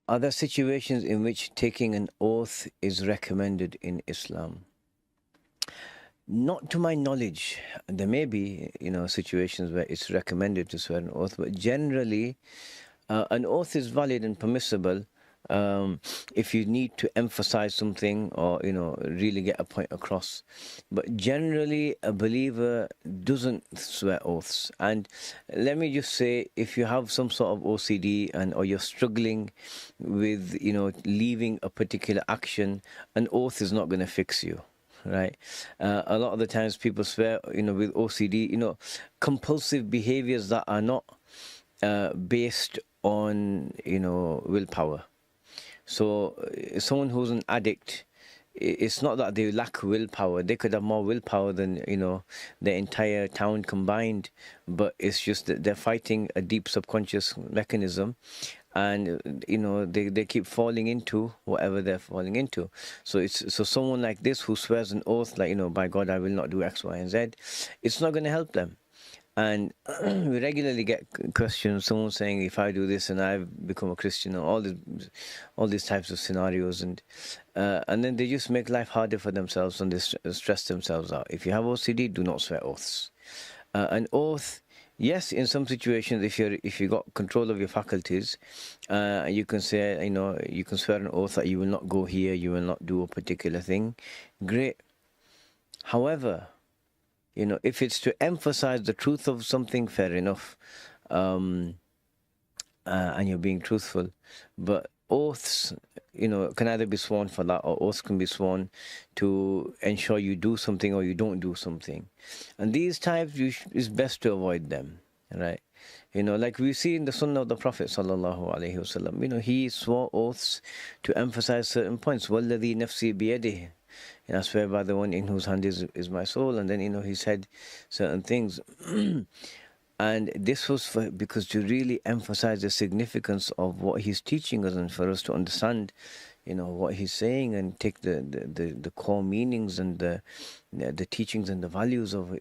Are there situations in which taking an oath is recommended in Islam? Not to my knowledge. There may be, situations where it's recommended to swear an oath, but generally, an oath is valid and permissible if you need to emphasize something or really get a point across. But generally, a believer doesn't swear oaths. And let me just say, if you have some sort of OCD or you're struggling with leaving a particular action, an oath is not going to fix you. Right, a lot of the times people swear, with OCD, compulsive behaviors that are not based on willpower. So someone who's an addict, it's not that they lack willpower. They could have more willpower than the entire town combined, but it's just that they're fighting a deep subconscious mechanism, and they keep falling into whatever they're falling into. So someone like this who swears an oath like, by God I will not do X, Y, and Z, it's not going to help them. And we regularly get questions, someone saying, if I do this and I've become a Christian, and all these types of scenarios, and then they just make life harder for themselves and they stress themselves out. If you have OCD, do not swear oaths. An oath, yes, in some situations, if you got control of your faculties, you can say, you can swear an oath that you will not go here, you will not do a particular thing. Great. However, if it's to emphasize the truth of something, fair enough, and you're being truthful. But oaths, can either be sworn for that, or oaths can be sworn to ensure you do something or you don't do something. And these types, it's best to avoid them, right? Like we see in the Sunnah of the Prophet sallallahu alaihi wasallam, he swore oaths to emphasize certain points. وَالَّذِي نَفْسِي بِيَدِهِ, I swear by the one in whose hand is my soul. And then he said certain things. And this was because to really emphasize the significance of what he's teaching us, and for us to understand what he's saying, and take the core meanings and the teachings and the values of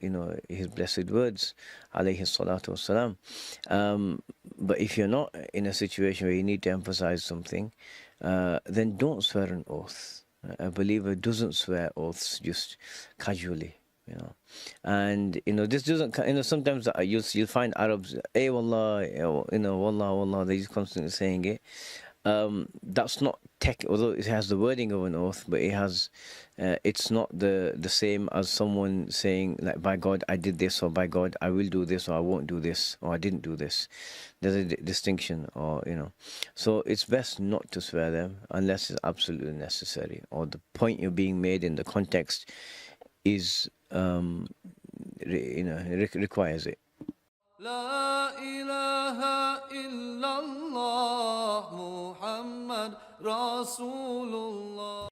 his blessed words, alayhi salatu wassalam. But if you're not in a situation where you need to emphasize something, then don't swear an oath. A believer doesn't swear oaths just casually, and this doesn't, sometimes you'll find Arabs, hey wallah, wallah, wallah, they're just constantly saying it. That's not although it has the wording of an oath, but it's not the same as someone saying, like, by God I did this, or by God I will do this, or I won't do this, or I didn't do this. There's a distinction, or so it's best not to swear them unless it's absolutely necessary, or the point you're being made in the context is requires it. لا إله إلا الله محمد رسول الله.